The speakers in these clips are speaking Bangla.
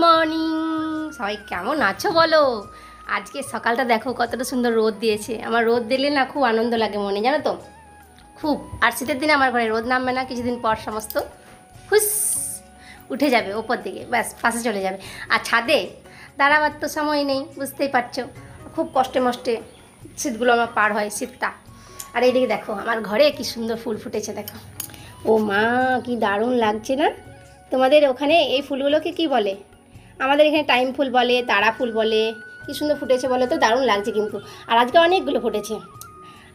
মর্নিং, সবাই কেমন আছো বলো। আজকে সকালটা দেখো কতটা সুন্দর রোদ দিয়েছে। আমার রোদ দিলে না খুব আনন্দ লাগে মনে, জানো তো, খুব। আর শীতের দিনে আমার ঘরে রোদ নামবে না, কিছুদিন পর সমস্ত হুস উঠে যাবে ওপর দিকে, ব্যাস পাশে চলে যাবে। আর ছাদে দাঁড়াবার তো সময় নেই, বুঝতেই পারছো। খুব কষ্টে মষ্টে শীতগুলো আমার পার হয়, শীতটা। আর এইদিকে দেখো আমার ঘরে কি সুন্দর ফুল ফুটেছে দেখো। ও মা, কি দারুণ লাগছে না? তোমাদের ওখানে এই ফুলগুলোকে কি বলে? আমাদের এখানে টাইম ফুল বলে, তারা ফুল বলে। কি সুন্দর ফুটেছে বলো তো, দারুণ লাগছে কিন্তু। আর আজকে অনেকগুলো ফুটেছে।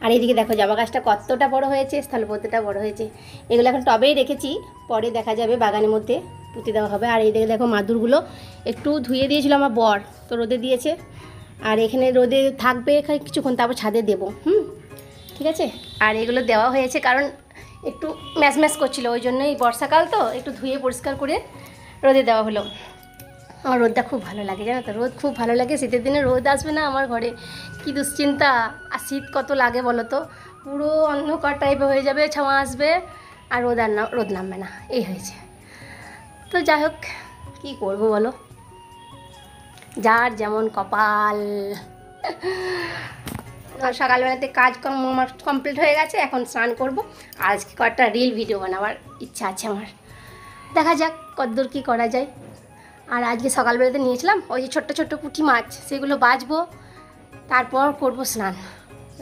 আর এইদিকে দেখো জবা গাছটা কতটা বড় হয়েছে, স্থলপদ্মটা বড় হয়েছে। এগুলো এখন টবেই রেখেছি, পরে দেখা যাবে বাগানের মধ্যে পুঁতে দেওয়া হবে। আর এইদিকে দেখো মাদুরগুলো একটু ধুয়ে দিয়েছিল আমার বর, তো রোদে দিয়েছে। আর এখানে রোদে থাকবে এখানে কিছুক্ষণ, তারপর ছাদে দেবো। ঠিক আছে। আর এগুলো দেওয়া হয়েছে কারণ একটু ম্যাচ ম্যাচ করছিলো, ওই জন্যই, বর্ষাকাল তো একটু ধুয়ে পরিষ্কার করে রোদে দেওয়া হলো। আমার রোদটা খুব ভালো লাগে, জানো তো, রোদ খুব ভালো লাগে। শীতের দিনে রোদ আসবে না আমার ঘরে, কি দুশ্চিন্তা। আর শীত কত লাগে বলো তো, পুরো অন্ধকার টাইপের হয়ে যাবে, ছাওয়া আসবে আর রোদ নামবে না, এই হয়েছে। তো যাই হোক, কী করবো বলো, যার যেমন কপাল। আর সকালবেলাতে কাজ আমার কমপ্লিট হয়ে গেছে, এখন স্নান করব। আজকে কয়েকটা রিল ভিডিও বানাবার ইচ্ছা আছে আমার, দেখা যাক কতদূর কী করা যায়। আর আজকে সকালবেলাতে নিয়েছিলাম ওই যে ছোট্ট ছোট্ট পুঁটি মাছ, সেগুলো বাছবো, তারপর করব স্নান।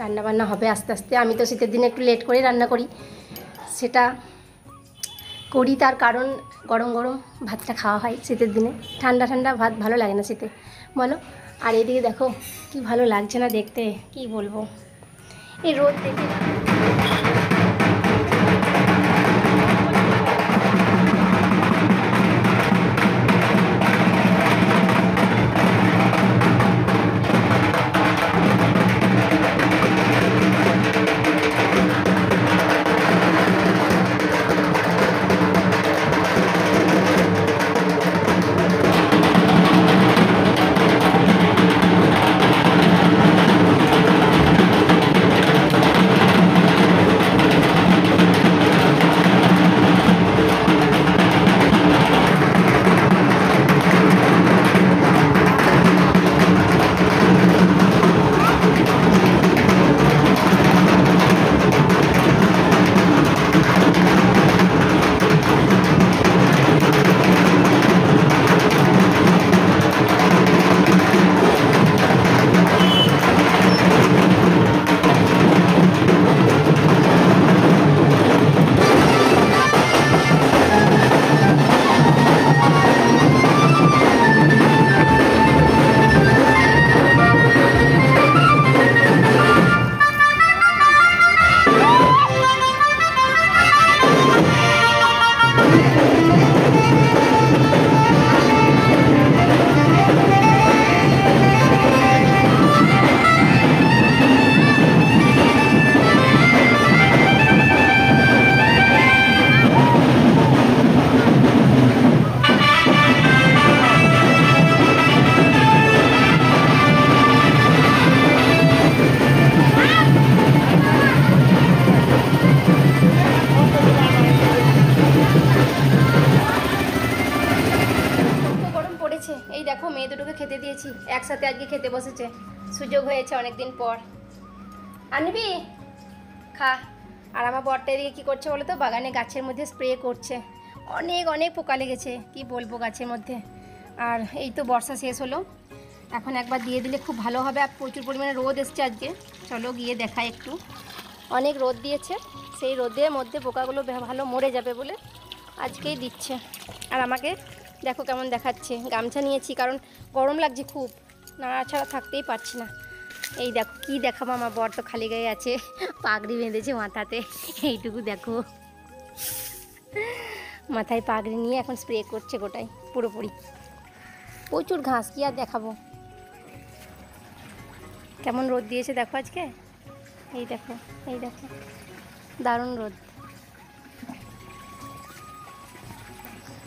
রান্নাবান্না হবে আস্তে আস্তে। আমি তো শীতের দিনে একটু লেট করে রান্না করি, সেটা করি তার কারণ গরম গরম ভাতটা খাওয়া হয় শীতের দিনে। ঠান্ডা ঠান্ডা ভাত ভালো লাগে না শীতে, বলো। আর এদিকে দেখো কি ভালো লাগছে না দেখতে, কি বলবো, এই রোদ দেখে। এই দেখো মেয়ে দুটোকে খেতে দিয়েছি, একসাথে আজকে খেতে বসেছে, সুযোগ হয়েছে অনেকদিন পর। আনবি খা। আর আমার বরটা এদিকে কী করছে বলো তো, বাগানে গাছের মধ্যে স্প্রে করছে। অনেক অনেক পোকা লেগেছে, কি বলবো, গাছের মধ্যে। আর এই তো বর্ষা শেষ হলো, এখন একবার দিয়ে দিলে খুব ভালো হবে। আর প্রচুর পরিমাণে রোদ এসছে আজকে, চলো গিয়ে দেখাই একটু। অনেক রোদ দিয়েছে, সেই রোদের মধ্যে পোকাগুলো ভালো মরে যাবে বলে আজকেই দিচ্ছে। আর আমাকে দেখো কেমন দেখাচ্ছে, গামছা নিয়েছি কারণ গরম লাগছে খুব, নাড়াছাড়া থাকতেই পারছি না। এই দেখো কি দেখাবো, আমার বর তো খালি গায়ে আছে, পাগড়ি বেঁধেছে মাথাতে, এইটুকু দেখো, মাথায় পাগড়ি নিয়ে এখন স্প্রে করছে গোটাই পুরোপুরি। প্রচুর ঘাস, কি আর দেখাবো। কেমন রোদ দিয়েছে দেখো আজকে, এই দেখো, এই দেখো, দারুণ রোদ।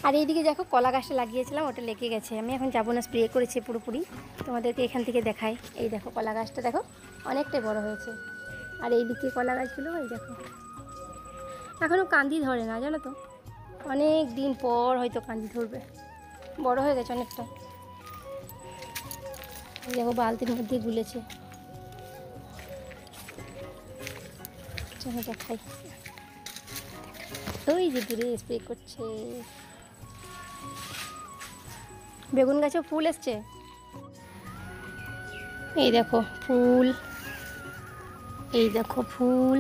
আর এইদিকে দেখো কলা গাছটা লাগিয়েছিলাম, ওটা লেগে গেছে। আমি এখন যাবো না, স্প্রে করেছি পুরোপুরি, তোমাদেরকে এখান থেকে দেখাই। এই দেখো কলা গাছটা দেখো অনেকটাই বড় হয়েছে। আর এইদিকে কলা গাছগুলো এই দেখো এখনও কান্দি ধরে না, জানো তো, অনেক দিন পর হয়তো কান্দি ধরবে। বড় হয়ে গেছে অনেকটা। এই দেখো বালতির মধ্যে গুলেছে। চলো দেখাই। ওই যে দূরে স্প্রে করছে। বেগুন গাছে ফুল এসছে। এই দেখো ফুল, এই দেখো ফুল,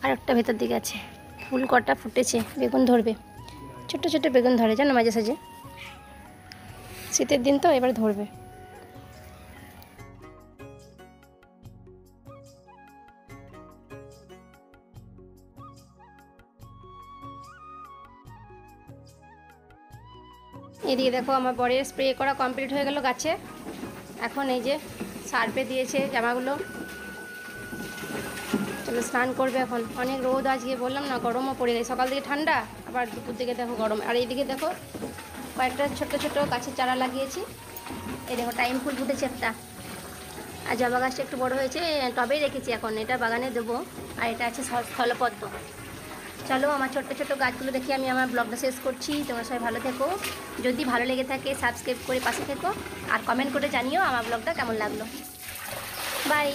আর একটা ভেতর দিকে আছে ফুল। কটা ফুটেছে, বেগুন ধরবে। ছোট্ট ছোট্ট বেগুন ধরে জানো মাঝে সাঝে, শীতের দিন তো এবার ধরবে। এদিকে দেখো আমার বরের স্প্রে করা কমপ্লিট হয়ে গেল গাছে। এখন এই যে সার্ফে দিয়েছে জামাগুলো। চলো স্নান করবে এখন। অনেক রোদ আজকে, বললাম না, গরমও পড়ে গেছে। সকাল থেকে ঠান্ডা, আবার দুপুর দিকে দেখো গরম। আর এইদিকে দেখো কয়েকটা ছোট ছোট গাছের চারা লাগিয়েছি। এই দেখো টাইম ফুল ফুটেছে একটা। আর জবা গাছটা একটু বড় হয়েছে, টবেই রেখেছি এখন, এটা বাগানে দেবো। আর এটা আছে স্থলপদ্ম। চলো আমার ছোট্ট ছোট্ট গাছগুলো দেখে আমি আমার ব্লগটা শেষ করছি। তোমরা সবাই ভালো থেকো। যদি ভালো লেগে থাকে সাবস্ক্রাইব করে পাশে থেকো, আর কমেন্ট করে জানিও আমার ব্লগটা কেমন লাগলো। বাই।